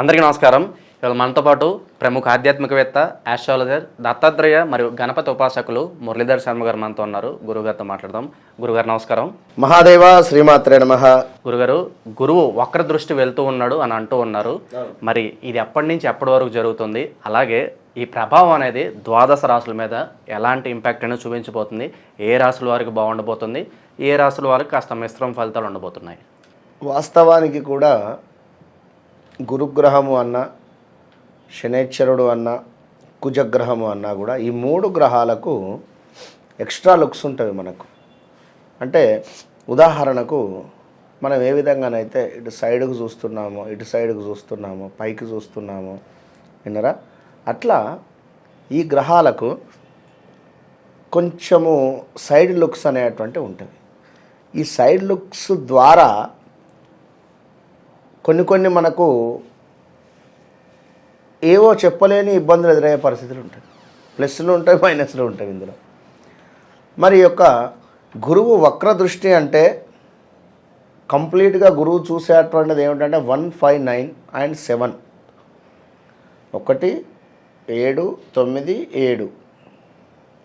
అందరికీ నమస్కారం. ఇవాళ మనతో పాటు ప్రముఖ ఆధ్యాత్మికవేత్త, ఆస్ట్రాలజర్, దత్తాత్రేయ మరియు గణపతి ఉపాసకులు మురళీధర్ శర్మ గారు మనతో ఉన్నారు. గురుగారితో మాట్లాడదాం. గురుగారు నమస్కారం. మహాదేవ శ్రీమాత్రే నమః. గురుగారు, గురువు వక్ర దృష్టి వెళ్తూ ఉన్నాడు అని అంటూ ఉన్నారు. మరి ఇది ఎప్పటి నుంచి ఎప్పటి వరకు జరుగుతుంది? అలాగే ఈ ప్రభావం అనేది ద్వాదశ రాశుల మీద ఎలాంటి ఇంపాక్ట్ అనేది చూపించబోతుంది? ఏ రాశుల వారికి బాగుండబోతుంది, ఏ రాశుల వారికి కాస్త మిశ్రమ ఫలితాలు ఉండబోతున్నాయి? వాస్తవానికి కూడా గురుగ్రహము అన్న, శనేశ్వరుడు అన్న, కుజగ్రహము అన్నా కూడా ఈ మూడు గ్రహాలకు ఎక్స్ట్రా లుక్స్ ఉంటాయి మనకు. అంటే ఉదాహరణకు మనం ఏ విధంగానైతే ఇటు సైడ్కు చూస్తున్నామో, ఇటు సైడ్కు చూస్తున్నామో, పైకి చూస్తున్నామో, విన్నరా? అట్లా ఈ గ్రహాలకు కొంచెము సైడ్ లుక్స్ అనేటువంటివి ఉంటాయి. ఈ సైడ్ లుక్స్ ద్వారా కొన్ని మనకు ఏవో చెప్పలేని ఇబ్బందులు ఎదురయ్యే పరిస్థితులు ఉంటాయి. ప్లస్లు ఉంటాయి, మైనస్లు ఉంటాయి ఇందులో. మరి యొక్క గురువు వక్ర దృష్టి అంటే కంప్లీట్గా గురువు చూసేటువంటిది ఏమిటంటే 1, 5, 9 అండ్ 7, 1, 7, 9, 7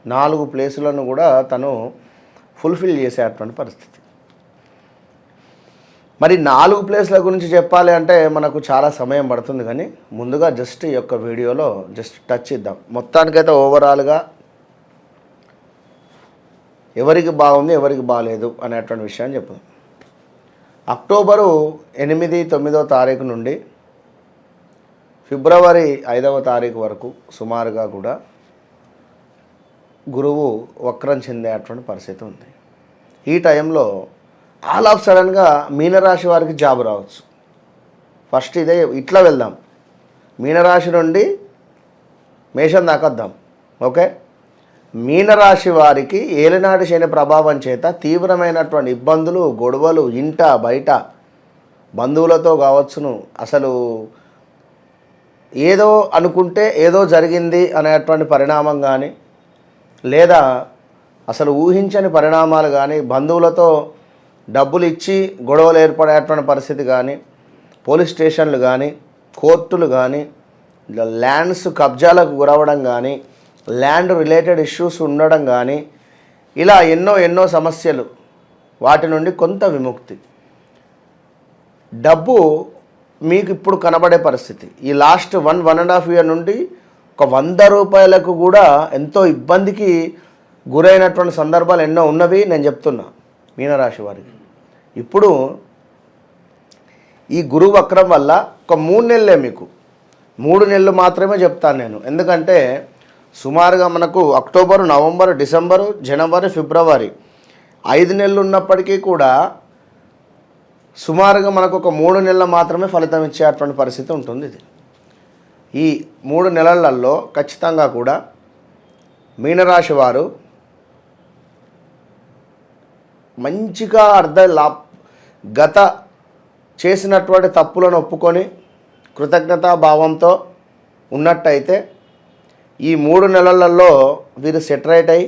4 ప్లేసులను కూడా తను ఫుల్ఫిల్ చేసేటువంటి పరిస్థితి. మరి 4 ప్లేస్ల గురించి చెప్పాలి అంటే మనకు చాలా సమయం పడుతుంది, కానీ ముందుగా జస్ట్ ఈ యొక్క వీడియోలో జస్ట్ టచ్ ఇద్దాం. మొత్తానికైతే ఓవరాల్గా ఎవరికి బాగుంది, ఎవరికి బాగాలేదు అనేటువంటి విషయాన్ని చెప్తాం. అక్టోబరు 8, 9వ తారీఖు నుండి ఫిబ్రవరి 5వ తారీఖు వరకు సుమారుగా కూడా గురువు వక్రం చెందేటువంటి పరిస్థితి ఉంది. ఈ టైంలో ఆల్ ఆఫ్ సడన్గా మీనరాశి వారికి జాబ్ రావచ్చు. ఫస్ట్ ఇదే ఇట్లా వెళ్దాం, మీనరాశి నుండి మేషం దాకా వద్దాం. ఓకే, మీనరాశి వారికి ఏలినాటి శని ప్రభావం చేత తీవ్రమైనటువంటి ఇబ్బందులు, గొడవలు ఇంట బయట బంధువులతో కావచ్చును. అసలు ఏదో అనుకుంటే ఏదో జరిగింది అనేటువంటి పరిణామం కానీ, లేదా అసలు ఊహించని పరిణామాలు కానీ, బంధువులతో డబ్బులు ఇచ్చి గొడవలు ఏర్పడేటువంటి పరిస్థితి కానీ, పోలీస్ స్టేషన్లు కానీ, కోర్టులు కానీ, ల్యాండ్స్ కబ్జాలకు గురవడం కానీ, ల్యాండ్ రిలేటెడ్ ఇష్యూస్ ఉండడం కానీ, ఇలా ఎన్నో సమస్యలు, వాటి నుండి కొంత విముక్తి. డబ్బు మీకు ఇప్పుడు కనబడే పరిస్థితి ఈ లాస్ట్ 1.5 year నుండి ఒక 100 రూపాయలకు కూడా ఎంతో ఇబ్బందికి గురైనటువంటి సందర్భాలు ఎన్నో ఉన్నవి నేను చెప్తున్నా మీనరాశి వారికి. ఇప్పుడు ఈ గురువు వక్రం వల్ల ఒక 3 నెలలే, మీకు 3 నెలలు మాత్రమే చెప్తాను నేను. ఎందుకంటే సుమారుగా మనకు అక్టోబరు, నవంబరు, డిసెంబరు, జనవరి, ఫిబ్రవరి 5 నెలలు ఉన్నప్పటికీ కూడా సుమారుగా మనకు ఒక 3 నెలలు మాత్రమే ఫలితం ఇచ్చేటువంటి పరిస్థితి ఉంటుంది. ఇది ఈ 3 నెలలలో ఖచ్చితంగా కూడా మీనరాశి వారు మంచిగా గత చేసినటువంటి తప్పులను ఒప్పుకొని కృతజ్ఞతాభావంతో ఉన్నట్టయితే ఈ 3 నెలలలో వీరు సెటరైట్ అయి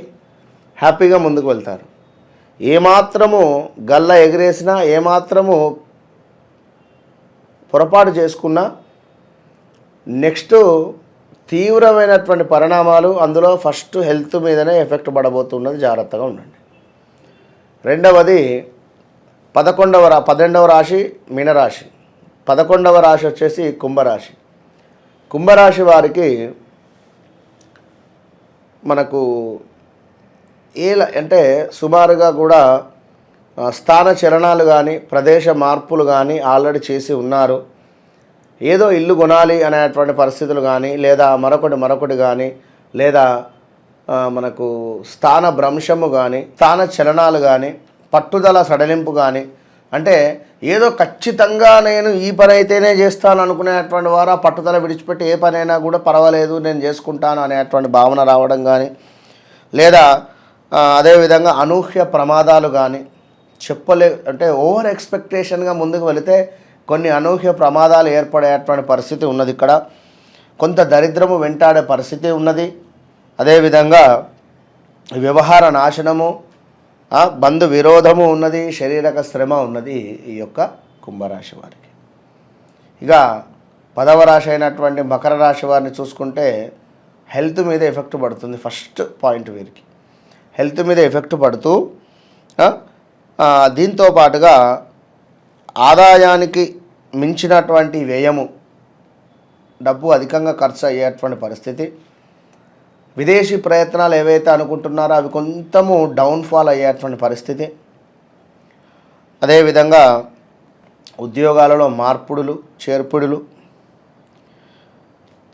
హ్యాపీగా ముందుకు వెళ్తారు. ఏమాత్రము గల్ల ఎగిరేసినా, ఏమాత్రము పొరపాటు చేసుకున్నా నెక్స్ట్ తీవ్రమైనటువంటి పరిణామాలు, అందులో ఫస్ట్ హెల్త్ మీదనే ఎఫెక్ట్ పడబోతున్నది. జాగ్రత్తగా ఉండండి. రెండవది 12వ రాశి మీనరాశి, 11వ రాశి వచ్చేసి కుంభరాశి. కుంభరాశి వారికి మనకు అంటే సుమారుగా కూడా స్థాన చలనాలు కానీ, ప్రదేశ మార్పులు కానీ ఆల్రెడీ చేసి ఉన్నారు. ఏదో ఇల్లు కొనాలి అనేటువంటి పరిస్థితులు కానీ, లేదా మరొకటి కానీ, లేదా మనకు స్థాన భ్రంశము కానీ, స్థాన చలనాలు కానీ, పట్టుదల సడలింపు కానీ, అంటే ఏదో ఖచ్చితంగా నేను ఈ పని అయితేనే చేస్తాను అనుకునేటువంటి వారు ఆ పట్టుదల విడిచిపెట్టి ఏ పనైనా కూడా పర్వాలేదు నేను చేసుకుంటాను అనేటువంటి భావన రావడం కానీ, లేదా అదేవిధంగా అనూహ్య ప్రమాదాలు కానీ, అంటే ఓవర్ ఎక్స్పెక్టేషన్గా ముందుకు వెళితే కొన్ని అనూహ్య ప్రమాదాలు ఏర్పడేటువంటి పరిస్థితి ఉన్నది. ఇక్కడ కొంత దరిద్రము వెంటాడే పరిస్థితి ఉన్నది. అదేవిధంగా వ్యవహార నాశనము, బంధు విరోధము ఉన్నది, శారీరక శ్రమ ఉన్నది ఈ యొక్క కుంభరాశి వారికి. ఇక 10వ రాశి అయినటువంటి మకర రాశి వారిని చూసుకుంటే హెల్త్ మీద ఎఫెక్ట్ పడుతుంది. ఫస్ట్ పాయింట్ వీరికి హెల్త్ మీద ఎఫెక్ట్ పడుతూ దీంతో పాటుగా ఆదాయానికి మించినటువంటి వ్యయము, డబ్బు అధికంగా ఖర్చు అయ్యేటువంటి పరిస్థితి, విదేశీ ప్రయత్నాలు ఏవైతే అనుకుంటున్నారో అవి కొంచెము డౌన్ఫాల్ అయ్యేటువంటి పరిస్థితి, అదేవిధంగా ఉద్యోగాలలో మార్పుడులు చేర్పుడులు,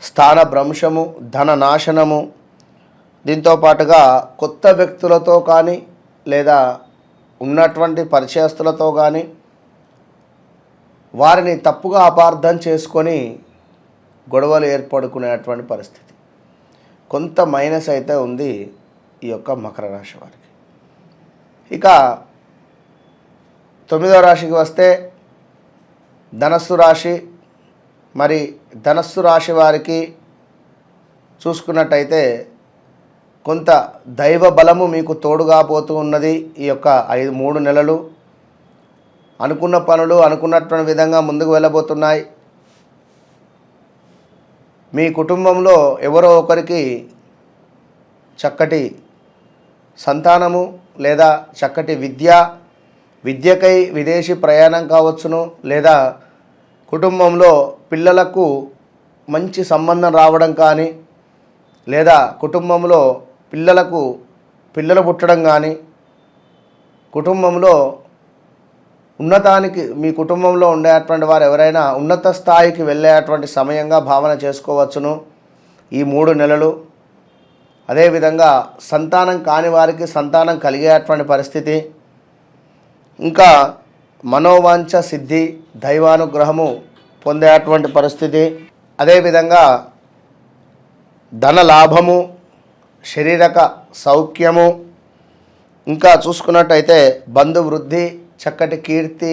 స్థాన భ్రంశము, ధన నాశనము, దీంతో పాటుగా కొత్త వ్యక్తులతో కానీ లేదా ఉన్నటువంటి పరిచయస్తులతో కానీ వారిని తప్పుగా అపార్థం చేసుకొని గొడవలు ఏర్పడుకునేటువంటి పరిస్థితి, కొంత మైనస్ అయితే ఉంది ఈ యొక్క మకర రాశి వారికి. ఇక 9వ రాశికి వస్తే ధనస్సు రాశి. మరి ధనస్సు రాశి వారికి చూసుకున్నట్టయితే కొంత దైవ బలము మీకు తోడుగా పోతూ ఉన్నది. ఈ యొక్క 3 నెలలు అనుకున్న పనులు అనుకున్నటువంటి విధంగా ముందుకు వెళ్ళబోతున్నాయి. మీ కుటుంబంలో ఎవరో ఒకరికి చక్కటి సంతానము లేదా చక్కటి విద్యకై విదేశీ ప్రయాణం కావచ్చును, లేదా కుటుంబంలో పిల్లలకు మంచి సంబంధం రావడం కానీ, లేదా కుటుంబంలో పిల్లలు పుట్టడం కానీ, కుటుంబంలో ఉన్నతానికి మీ కుటుంబంలో ఉండేటువంటి వారు ఎవరైనా ఉన్నత స్థాయికి వెళ్ళేటువంటి సమయంగా భావన చేసుకోవచ్చును ఈ 3 నెలలు. అదేవిధంగా సంతానం కాని వారికి సంతానం కలిగేటువంటి పరిస్థితి, ఇంకా మనోవాంఛ సిద్ధి, దైవానుగ్రహము పొందేటువంటి పరిస్థితి, అదేవిధంగా ధన లాభము, శారీరక సౌఖ్యము, ఇంకా చూసుకున్నట్టయితే బంధువృద్ధి, చక్కటి కీర్తి,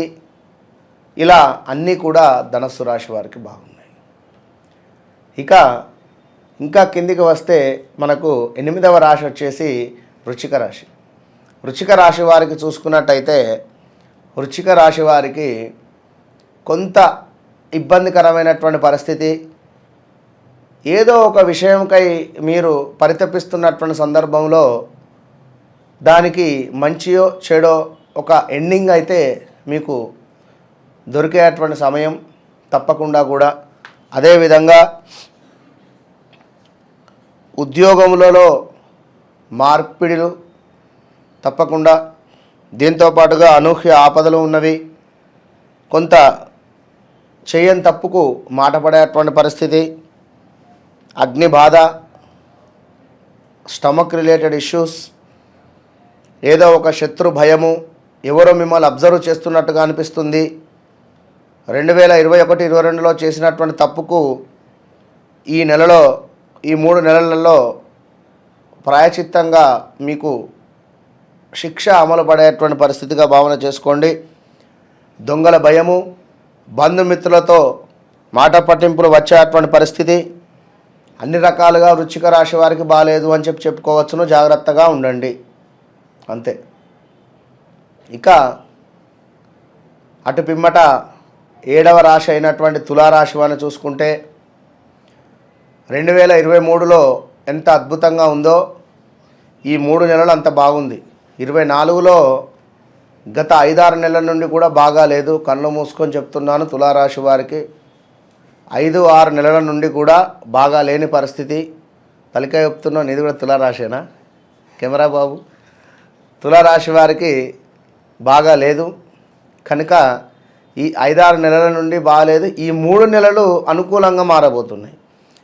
ఇలా అన్నీ కూడా ధనస్సు రాశి వారికి బాగున్నాయి. ఇంకా కిందికి వస్తే మనకు 8వ రాశి వచ్చేసి వృశ్చిక రాశి. వృశ్చిక రాశి వారికి చూసుకున్నట్టయితే వృశ్చిక రాశి వారికి కొంత ఇబ్బందికరమైనటువంటి పరిస్థితి, ఏదో ఒక విషయంకై మీరు పరితపిస్తున్నటువంటి సందర్భంలో దానికి మంచియో చెడో ఒక ఎండింగ్ అయితే మీకు దొరికేటువంటి సమయం తప్పకుండా కూడా. అదేవిధంగా ఉద్యోగములలో మార్పిడిలు తప్పకుండా, దీంతోపాటుగా అనూహ్య ఆపదలు ఉన్నవి, కొంత చేయని తప్పుకు మాట పడేటువంటి పరిస్థితి, అగ్ని బాధ, స్టమక్ రిలేటెడ్ ఇష్యూస్, ఏదో ఒక శత్రు భయము, ఎవరో మిమ్మల్ని అబ్జర్వ్ చేస్తున్నట్టుగా అనిపిస్తుంది. 2021-22లో చేసినటువంటి తప్పుకు ఈ 3 నెలలలో ప్రాయచిత్తంగా మీకు శిక్ష అమలు పడేటువంటి పరిస్థితిగా భావన చేసుకోండి. దొంగల భయము, బంధుమిత్రులతో మాట పట్టింపులు వచ్చేటువంటి పరిస్థితి, అన్ని రకాలుగా వృశ్చిక రాశి వారికి బాగాలేదు అని చెప్పుకోవచ్చును. జాగ్రత్తగా ఉండండి అంతే. ఇక అటు పిమ్మట 7వ రాశి అయినటువంటి తులారాశి వారిని చూసుకుంటే 2023లో ఎంత అద్భుతంగా ఉందో ఈ 3 నెలలు అంత బాగుంది. 24లో గత 5-6 నెలల నుండి కూడా బాగా లేదు. కళ్ళు మూసుకొని చెప్తున్నాను, తులారాశి వారికి 5-6 నెలల నుండి కూడా బాగా లేని పరిస్థితి. తలికాయ చెప్తున్నాను, ఇది కూడా తులారాశేనా కెమెరా బాబు? తులారాశి వారికి బాగా లేదు కనుక ఈ 5-6 నెలల నుండి బాగాలేదు. ఈ 3 నెలలు అనుకూలంగా మారబోతున్నాయి.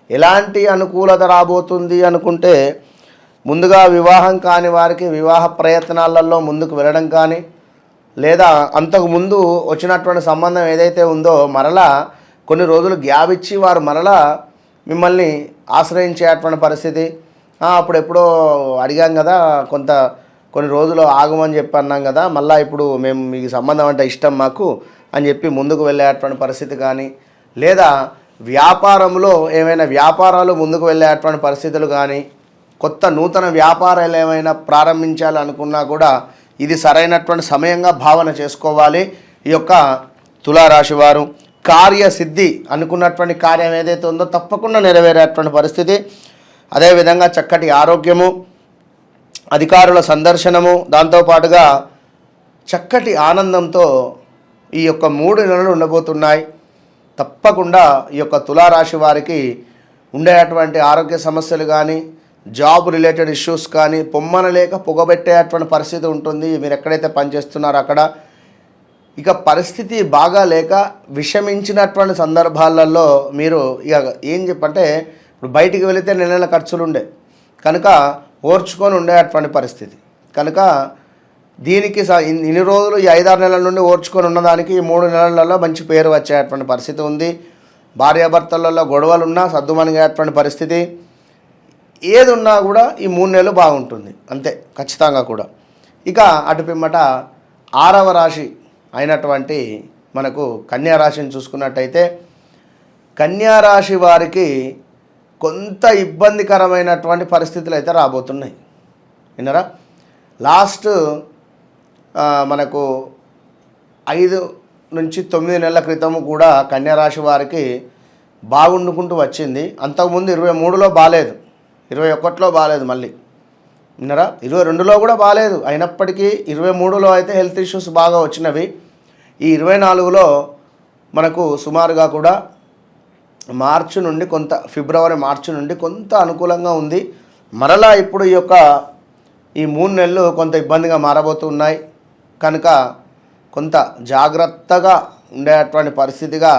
ఎలాంటి అనుకూలత రాబోతుంది అనుకుంటే, ముందుగా వివాహం కాని వారికి వివాహ ప్రయత్నాలలో ముందుకు వెళ్ళడం కానీ, లేదా అంతకుముందు వచ్చినటువంటి సంబంధం ఏదైతే ఉందో మరలా కొన్ని రోజులు గ్యాప్ ఇచ్చి వారు మరలా మిమ్మల్ని ఆశ్రయించేటువంటి పరిస్థితి. అప్పుడు ఎప్పుడో అడిగాం కదా, కొన్ని రోజులు ఆగమని చెప్పి అన్నాం కదా, మళ్ళీ ఇప్పుడు మేము మీకు సంబంధం అంటే ఇష్టం మాకు అని చెప్పి ముందుకు వెళ్ళేటువంటి పరిస్థితి కానీ, లేదా వ్యాపారంలో ఏమైనా వ్యాపారాలు ముందుకు వెళ్ళేటువంటి పరిస్థితులు కానీ, కొత్త నూతన వ్యాపారాలు ఏమైనా ప్రారంభించాలనుకున్నా కూడా ఇది సరైనటువంటి సమయంగా భావన చేసుకోవాలి ఈ యొక్క తులారాశి వారు. కార్యసిద్ధి, అనుకున్నటువంటి కార్యం ఏదైతే ఉందో తప్పకుండా నెరవేరేటువంటి పరిస్థితి. అదేవిధంగా చక్కటి ఆరోగ్యము, అధికారుల సందర్శనము, దాంతోపాటుగా చక్కటి ఆనందంతో ఈ యొక్క 3 నెలలు ఉండబోతున్నాయి. తప్పకుండా ఈ యొక్క తులారాశి వారికి ఉండేటువంటి ఆరోగ్య సమస్యలు కానీ, జాబ్ రిలేటెడ్ ఇష్యూస్ కానీ, పొమ్మనలేక పొగబెట్టేటువంటి పరిస్థితి ఉంటుంది. మీరు ఎక్కడైతే పనిచేస్తున్నారో అక్కడ ఇక పరిస్థితి బాగా లేక విషమించినటువంటి సందర్భాలలో మీరు ఇక ఏం చెప్పంటే, ఇప్పుడు బయటికి వెళితే నెల ఖర్చులు ఉండే కనుక ఓర్చుకొని ఉండేటువంటి పరిస్థితి. కనుక దీనికి ఇన్ని రోజులు ఈ 5-6 నెలల నుండి ఓర్చుకొని ఉన్నదానికి ఈ 3 నెలలలో మంచి పేరు వచ్చేటువంటి పరిస్థితి ఉంది. భార్యాభర్తలలో గొడవలు ఉన్నా సర్దుమణిగేటువంటి పరిస్థితి. ఏది ఉన్నా కూడా ఈ 3 నెలలు బాగుంటుంది అంతే ఖచ్చితంగా కూడా. ఇక అటు పిమ్మట 6వ రాశి అయినటువంటి మనకు కన్యా రాశిని చూసుకున్నట్టయితే, కన్యా రాశి వారికి కొంత ఇబ్బందికరమైనటువంటి పరిస్థితులు అయితే రాబోతున్నాయి. విన్నారా? లాస్ట్ మనకు 5 నుంచి 9 నెలల క్రితము కూడా కన్యా రాశి వారికి బాగుండుకుంటూ వచ్చింది. అంతకుముందు 23లో బాలేదు, 21లో బాలేదు, మళ్ళీ విన్నారా 22లో కూడా బాలేదు. అయినప్పటికీ 23లో అయితే హెల్త్ ఇష్యూస్ బాగా వచ్చినవి. ఈ 24లో మనకు సుమారుగా కూడా మార్చి నుండి కొంత ఫిబ్రవరి మార్చి నుండి కొంత అనుకూలంగా ఉంది. మరలా ఇప్పుడు ఈ 3 నెలలు కొంత ఇబ్బందిగా మారబోతున్నాయి. కనుక కొంత జాగ్రత్తగా ఉండేటువంటి పరిస్థితిగా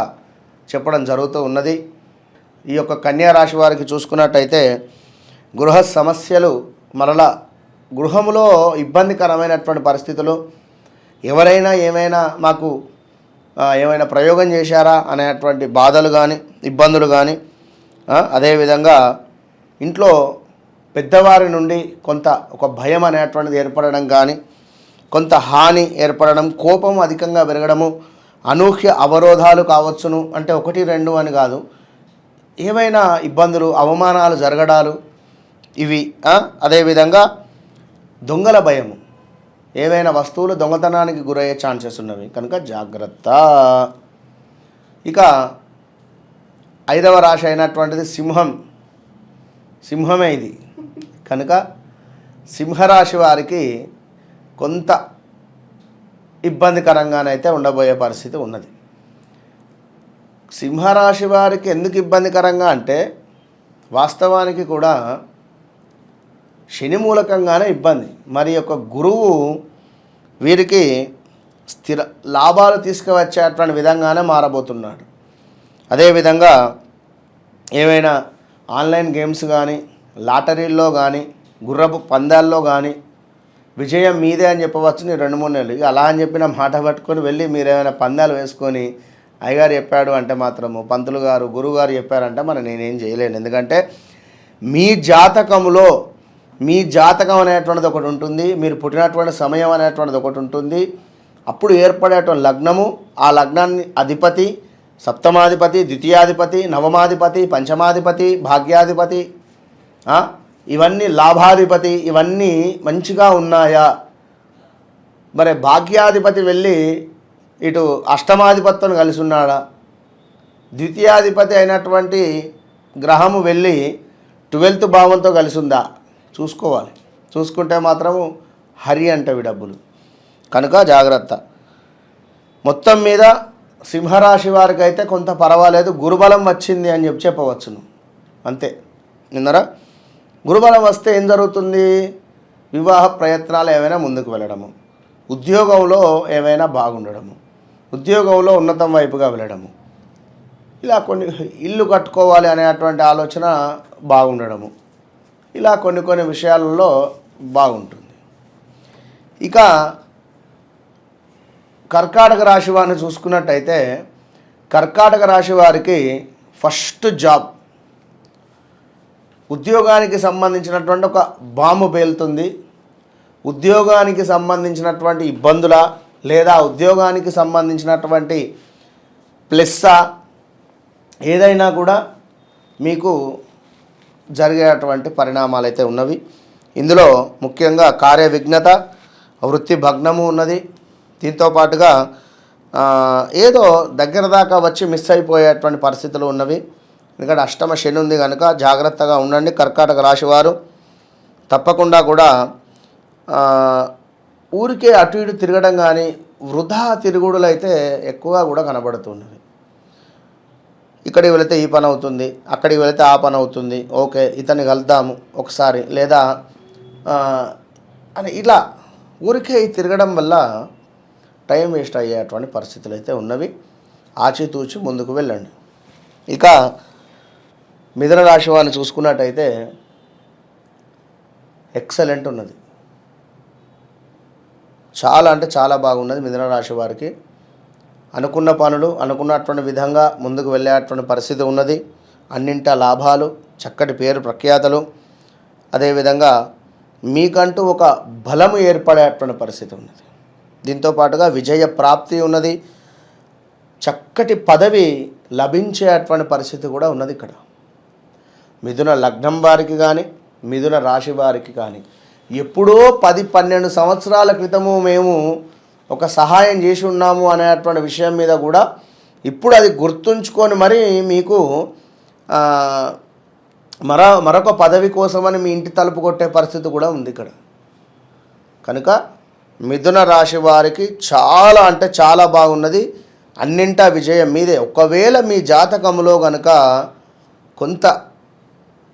చెప్పడం జరుగుతూ ఉన్నది. ఈ కన్యా రాశి వారికి చూసుకున్నట్టయితే గృహ సమస్యలు, మరలా గృహములో ఇబ్బందికరమైనటువంటి పరిస్థితులు, ఎవరైనా ఏమైనా మాకు ఏమైనా ప్రయోగం చేశారా అనేటువంటి బాధలు కానీ ఇబ్బందులు కానీ, అదేవిధంగా ఇంట్లో పెద్దవారి నుండి కొంత ఒక భయం అనేటువంటిది ఏర్పడడం కానీ, కొంత హాని ఏర్పడడం, కోపం అధికంగా పెరగడము, అనూహ్య అవరోధాలు కావచ్చును. అంటే 1-2 అని కాదు, ఏమైనా ఇబ్బందులు అవమానాలు జరగడాలు ఇవి. అదేవిధంగా దొంగల భయము, ఏవైనా వస్తువులు దొంగతనానికి గురయ్యే ఛాన్సెస్ ఉన్నవి కనుక జాగ్రత్త. ఇక 5వ రాశి అయినటువంటిది సింహమే ఇది. కనుక సింహరాశి వారికి కొంత ఇబ్బందికరంగానైతే ఉండబోయే పరిస్థితి ఉన్నది. సింహరాశి వారికి ఎందుకు ఇబ్బందికరంగా అంటే, వాస్తవానికి కూడా శని మూలకంగానే ఇబ్బంది. మరి గురువు వీరికి స్థిర లాభాలు తీసుకువచ్చేటువంటి విధంగానే మారబోతున్నాడు. అదేవిధంగా ఏవైనా ఆన్లైన్ గేమ్స్ కానీ, లాటరీల్లో కానీ, గుర్రపు పందాల్లో కానీ విజయం మీదే అని చెప్పవచ్చు. నేను 2-3 నెలలు ఇక అలా అని చెప్పిన మాట పట్టుకొని వెళ్ళి మీరు ఏమైనా పందాలు వేసుకొని అయ్యగారు చెప్పాడు అంటే మాత్రము, పంతులు గారు గురువుగారు చెప్పారంటే మరి నేనేం చేయలేను. ఎందుకంటే మీ జాతకంలో మీ జాతకం అనేటువంటిది ఒకటి ఉంటుంది, మీరు పుట్టినటువంటి సమయం అనేటువంటిది ఒకటి ఉంటుంది. అప్పుడు ఏర్పడేటువంటి లగ్నము, ఆ లగ్నాన్ని అధిపతి, సప్తమాధిపతి, ద్వితీయాధిపతి, నవమాధిపతి, పంచమాధిపతి, భాగ్యాధిపతి, ఇవన్నీ లాభాధిపతి, ఇవన్నీ మంచిగా ఉన్నాయా? మరి భాగ్యాధిపతి వెళ్ళి ఇటు అష్టమాధిపత్యం కలిసి ఉన్నాడా? ద్వితీయాధిపతి అయినటువంటి గ్రహము వెళ్ళి 12th భావంతో కలిసి ఉందా? చూసుకోవాలి. చూసుకుంటే మాత్రము హరి అంటవి డబ్బులు. కనుక జాగ్రత్త. మొత్తం మీద సింహరాశి వారికి అయితే కొంత పర్వాలేదు, గురుబలం వచ్చింది అని చెప్పవచ్చును అంతే. విన్నారా? గురుబలం వస్తే ఏం జరుగుతుంది? వివాహ ప్రయత్నాలు ఏమైనా ముందుకు వెళ్ళడము, ఉద్యోగంలో ఏమైనా బాగుండడము, ఉద్యోగంలో ఉన్నతం వైపుగా వెళ్ళడము, ఇలా కొన్ని ఇల్లు కట్టుకోవాలి అనేటువంటి ఆలోచన బాగుండడము, ఇలా కొన్ని విషయాలలో బాగుంటుంది. ఇక కర్కాటక రాశి వారిని చూసుకున్నట్టయితే, కర్కాటక రాశి వారికి ఫస్ట్ జాబ్, ఉద్యోగానికి సంబంధించినటువంటి ఒక బాంబు పేలుతుంది. ఉద్యోగానికి సంబంధించినటువంటి ఇబ్బందుల లేదా ఉద్యోగానికి సంబంధించినటువంటి ప్లస్సా ఏదైనా కూడా మీకు జరిగేటువంటి పరిణామాలు అయితే ఉన్నవి. ఇందులో ముఖ్యంగా కార్య విఘ్నత, వృత్తి భగ్నము ఉన్నది. దీంతో పాటుగా ఏదో దగ్గర దాకా వచ్చి మిస్ అయిపోయేటువంటి పరిస్థితులు ఉన్నవి. ఎందుకంటే అష్టమ శని ఉంది కనుక జాగ్రత్తగా ఉండండి కర్కాటక రాశి వారు. తప్పకుండా కూడా ఊరికే అటు ఇటు తిరగడం కానీ వృధా తిరుగుడులు అయితే ఎక్కువగా కూడా కనబడుతున్నవి. ఇక్కడికి వెళితే ఈ పని అవుతుంది, అక్కడికి వెళితే ఆ పని అవుతుంది, ఓకే ఇతన్ని కలుద్దాము ఒకసారి లేదా అని ఇలా ఊరికే తిరగడం వల్ల టైం వేస్ట్ అయ్యేటువంటి పరిస్థితులు అయితే ఉన్నవి. ఆచితూచి ముందుకు వెళ్ళండి. ఇక మిథున రాశి వారిని చూసుకున్నట్టయితే ఎక్సలెంట్ ఉన్నది. చాలా అంటే చాలా బాగున్నది మిథున రాశి వారికి. అనుకున్న పనులు అనుకున్నటువంటి విధంగా ముందుకు వెళ్ళేటువంటి పరిస్థితి ఉన్నది. అన్నింటా లాభాలు, చక్కటి పేరు ప్రఖ్యాతలు, అదేవిధంగా మీకంటూ ఒక బలము ఏర్పడేటువంటి పరిస్థితి ఉన్నది. దీంతో పాటుగా విజయ ప్రాప్తి ఉన్నది. చక్కటి పదవి లభించేటువంటి పరిస్థితి కూడా ఉన్నది. ఇక్కడ మిథున లగ్నం వారికి కానీ మిథున రాశి వారికి కానీ ఎప్పుడో 10-12 సంవత్సరాల క్రితము మేము ఒక సహాయం చేసి ఉన్నాము అనేటువంటి విషయం మీద కూడా ఇప్పుడు అది గుర్తుంచుకొని మరి మీకు మరొక పదవి కోసమని మీ ఇంటి తలుపు కొట్టే పరిస్థితి కూడా ఉంది ఇక్కడ. కనుక మిథున రాశి వారికి చాలా అంటే చాలా బాగున్నది. అన్నింటా విజయం మీదే. ఒకవేళ మీ జాతకంలో కనుక కొంత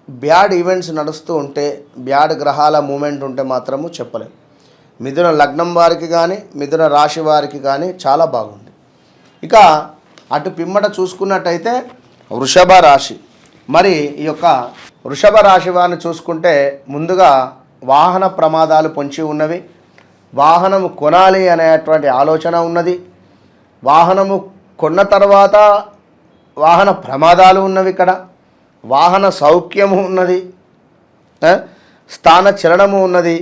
బ్యాడ్ ఈవెంట్స్ నడుస్తూ ఉంటే, బ్యాడ్ గ్రహాల మూమెంట్ ఉంటే మాత్రము చెప్పలేము. మిథున లగ్నం వారికి కానీ మిథున రాశి వారికి కానీ చాలా బాగుంది. ఇక అటు పిమ్మట చూసుకున్నట్టయితే వృషభ రాశి. మరి ఈ యొక్క వృషభ రాశి వారిని చూసుకుంటే ముందుగా వాహన ప్రమాదాలు పొంచి ఉన్నవి. వాహనము కొనాలి అనేటువంటి ఆలోచన ఉన్నది. వాహనము కొన్న తర్వాత వాహన ప్రమాదాలు ఉన్నవి. ఇక్కడ వాహన సౌఖ్యము ఉన్నది, స్థాన చలనము ఉన్నది,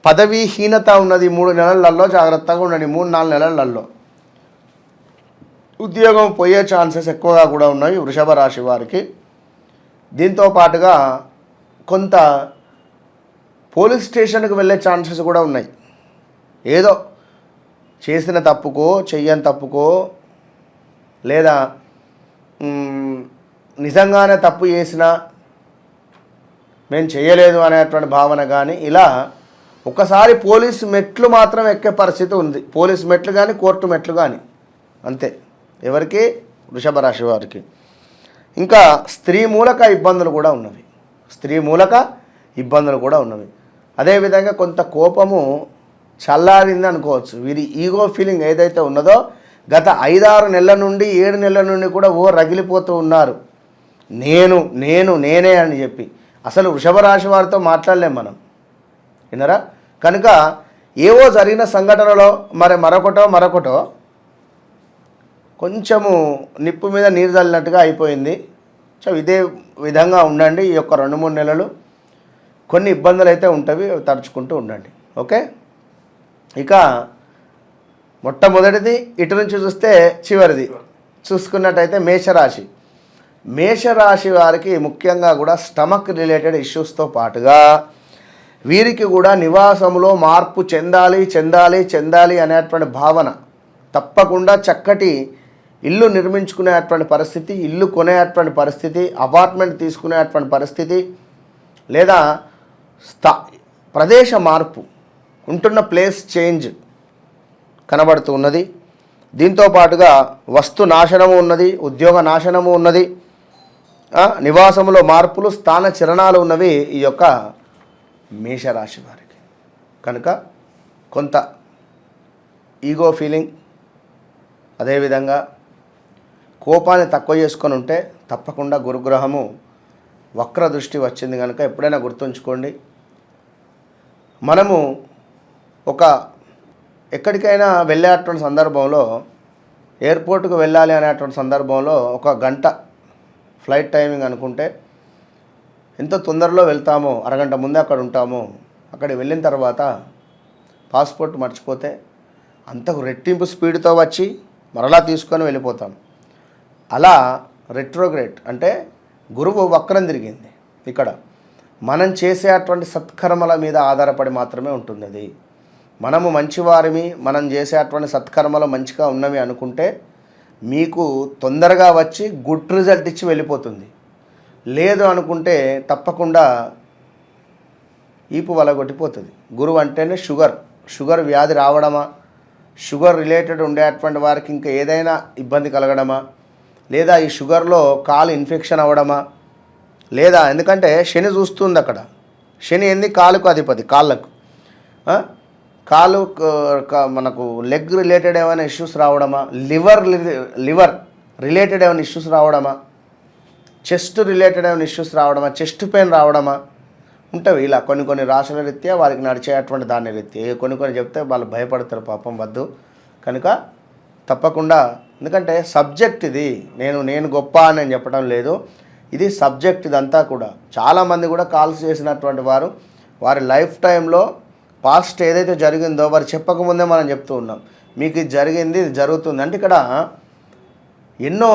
పదవీహీనత ఉన్నది. 3 నెలలలో జాగ్రత్తగా ఉండండి. 3-4 నెలలలో ఉద్యోగం పోయే ఛాన్సెస్ ఎక్కువగా కూడా ఉన్నాయి వృషభ రాశి వారికి. దీంతో పాటుగా కొంత పోలీస్ స్టేషన్కి వెళ్ళే ఛాన్సెస్ కూడా ఉన్నాయి. ఏదో చేసిన తప్పుకో చెయ్యని తప్పుకో లేదా నిజంగానే తప్పు చేసినా మేము చేయలేదు అనేటువంటి భావన కానీ ఇలా ఒకసారి పోలీసు మెట్లు మాత్రం ఎక్కే పరిస్థితి ఉంది. పోలీసు మెట్లు కానీ కోర్టు మెట్లు కానీ అంతే ఎవరికి వృషభ రాశి వారికి. ఇంకా స్త్రీ మూలక ఇబ్బందులు కూడా ఉన్నవి. స్త్రీ మూలక ఇబ్బందులు కూడా ఉన్నవి. అదేవిధంగా కొంత కోపము చల్లారింది అనుకోవచ్చు. వీరి ఈగో ఫీలింగ్ ఏదైతే ఉన్నదో గత 5-6 నెలల నుండి 7 నెలల నుండి కూడా రగిలిపోతూ ఉన్నారు. నేనే అని చెప్పి అసలు వృషభ రాశి వారితో మాట్లాడలేం మనం, వినరా? కనుక ఏవో జరిగిన సంఘటనలో మరొకటో కొంచెము నిప్పు మీద నీరు చల్లినట్టుగా అయిపోయింది. సో ఇదే విధంగా ఉండండి. ఈ యొక్క 2-3 నెలలు కొన్ని ఇబ్బందులు అయితే ఉంటవి, తరుచుకుంటూ ఉండండి. ఓకే. ఇక మొట్టమొదటిది ఇటు నుంచి చూస్తే చివరిది చూసుకున్నట్టయితే మేషరాశి. మేషరాశి వారికి ముఖ్యంగా కూడా స్టమక్ రిలేటెడ్ ఇష్యూస్తో పాటుగా వీరికి కూడా నివాసంలో మార్పు చెందాలి అనేటువంటి భావన, తప్పకుండా చక్కటి ఇల్లు నిర్మించుకునేటువంటి పరిస్థితి, ఇల్లు కొనేటువంటి పరిస్థితి, అపార్ట్మెంట్ తీసుకునేటువంటి పరిస్థితి లేదా ప్రదేశ మార్పు, ఉంటున్న ప్లేస్ చేంజ్ కనబడుతూ ఉన్నది. దీంతో పాటుగా వస్తు నాశనము ఉన్నది, ఉద్యోగ నాశనము ఉన్నది, నివాసములో మార్పులు, స్థాన చలనాలు ఉన్నవి ఈ యొక్క మేషరాశి వారికి. కనుక కొంత ఈగో ఫీలింగ్, అదేవిధంగా కోపాన్ని తక్కువ చేసుకొని ఉంటే తప్పకుండా గురుగ్రహము వక్ర దృష్టి వచ్చింది కనుక ఎప్పుడైనా గుర్తుంచుకోండి. మనము ఎక్కడికైనా వెళ్ళేటువంటి సందర్భంలో, ఎయిర్పోర్ట్కు వెళ్ళాలి అనేటువంటి సందర్భంలో 1 గంట ఫ్లైట్ టైమింగ్ అనుకుంటే ఎంత తొందరలో వెళ్తామో, అరగంట ముందే అక్కడ ఉంటామో, అక్కడికి వెళ్ళిన తర్వాత పాస్పోర్ట్ మర్చిపోతే అంతకు రెట్టింపు స్పీడ్తో వచ్చి మరలా తీసుకొని వెళ్ళిపోతాం. అలా రెట్రోగ్రేడ్ అంటే గురువు వక్రం తిరిగింది. ఇక్కడ మనం చేసేటువంటి సత్కర్మల మీద ఆధారపడి మాత్రమే ఉంటుంది. అది మనము మంచివారిమి, మనం చేసేటువంటి సత్కర్మలు మంచిగా ఉన్నవి అనుకుంటే మీకు తొందరగా వచ్చి గుడ్ రిజల్ట్ ఇచ్చి వెళ్ళిపోతుంది. లేదు అనుకుంటే తప్పకుండా ఈపు వలగొట్టిపోతుంది. గురువు అంటేనే షుగర్ వ్యాధి రావడమా, షుగర్ రిలేటెడ్ ఉండేటువంటి వారికి ఇంకా ఏదైనా ఇబ్బంది కలగడమా, లేదా ఈ షుగర్లో కాలు ఇన్ఫెక్షన్ అవ్వడమా, లేదా ఎందుకంటే శని చూస్తుంది అక్కడ. శని ఏంది? కాలుకు అధిపతి, కాళ్ళకు. కాలు మనకు లెగ్ రిలేటెడ్ ఏమైనా ఇష్యూస్ రావడమా, లివర్ రిలేటెడ్ ఏమైనా ఇష్యూస్ రావడమా, చెస్ట్ రిలేటెడ్ ఏమైనా ఇష్యూస్ రావడమా, చెస్ట్ పెయిన్ రావడమా ఉంటవి. ఇలా కొన్ని రాశుల రీత్యా వారికి నడిచేటువంటి దాని రీత్యా కొన్ని చెప్తే వాళ్ళు భయపడతారు, పాపం వద్దు. కనుక తప్పకుండా, ఎందుకంటే సబ్జెక్ట్ ఇది, నేను గొప్ప అని నేను చెప్పడం లేదు, ఇది సబ్జెక్ట్ ఇదంతా కూడా. చాలామంది కూడా కాల్స్ చేసినటువంటి వారు వారి లైఫ్ టైంలో పాస్ట్ ఏదైతే జరిగిందో వారు చెప్పకముందే మనం చెప్తూ ఉన్నాం, మీకు ఇది జరిగింది, ఇది జరుగుతుంది అంటే. ఇక్కడ ఎన్నో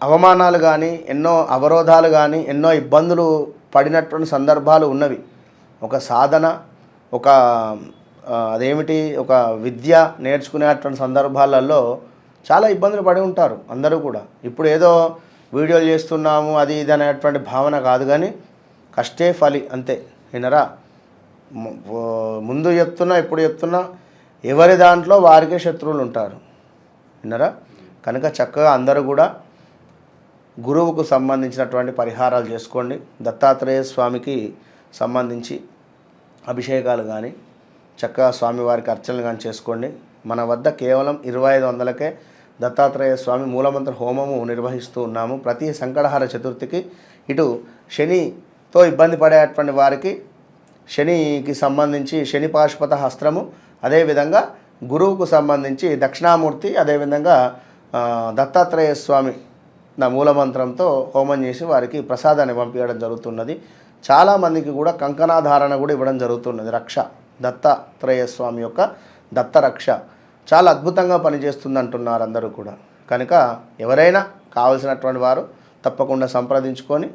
అవమానాలు కానీ, ఎన్నో అవరోధాలు కానీ, ఎన్నో ఇబ్బందులు పడినటువంటి సందర్భాలు ఉన్నవి. ఒక సాధన, ఒక అదేమిటి, ఒక విద్య నేర్చుకునేటువంటి సందర్భాలలో చాలా ఇబ్బందులు పడి ఉంటారు అందరూ కూడా. ఇప్పుడు ఏదో వీడియోలు చేస్తున్నాము అది ఇది అనేటువంటి భావన కాదు, కానీ కష్టే ఫలి అంతే. వినరా, ముందు చెప్తున్నా, ఇప్పుడు చెప్తున్నా, ఎవరి దాంట్లో వారికే శత్రువులు ఉంటారు. విన్నరా? కనుక చక్కగా అందరూ కూడా గురువుకు సంబంధించినటువంటి పరిహారాలు చేసుకోండి. దత్తాత్రేయ స్వామికి సంబంధించి అభిషేకాలు కానీ, చక్కగా స్వామివారికి అర్చనలు కానీ చేసుకోండి. మన వద్ద కేవలం 2500కే దత్తాత్రేయ స్వామి మూలమంత్ర హోమము నిర్వహిస్తూ ఉన్నాము. ప్రతి సంకటహార చతుర్థికి ఇటు శనితో ఇబ్బంది పడేటువంటి వారికి శనికి సంబంధించి శని పాశుపత హస్త్రము, అదేవిధంగా గురువుకు సంబంధించి దక్షిణామూర్తి, అదేవిధంగా దత్తాత్రేయ స్వామి నా మూలమంత్రంతో హోమం చేసి వారికి ప్రసాదాన్ని పంపించడం జరుగుతున్నది. చాలామందికి కూడా కంకణాధారణ కూడా ఇవ్వడం జరుగుతున్నది. రక్ష దత్తాత్రేయ స్వామి యొక్క దత్తరక్ష చాలా అద్భుతంగా పనిచేస్తుంది అంటున్నారు అందరూ కూడా. కనుక ఎవరైనా కావలసినటువంటి వారు తప్పకుండా సంప్రదించుకొని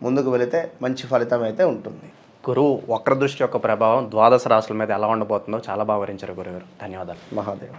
ముందుకు వెళితే మంచి ఫలితం అయితే ఉంటుంది. గురువు వక్రదృష్టి యొక్క ప్రభావం ద్వాదశ రాశుల మీద ఎలా ఉండబోతుందో చాలా బాగా వివరించారు గురుగారు. ధన్యవాదాలు. మహాదేవ.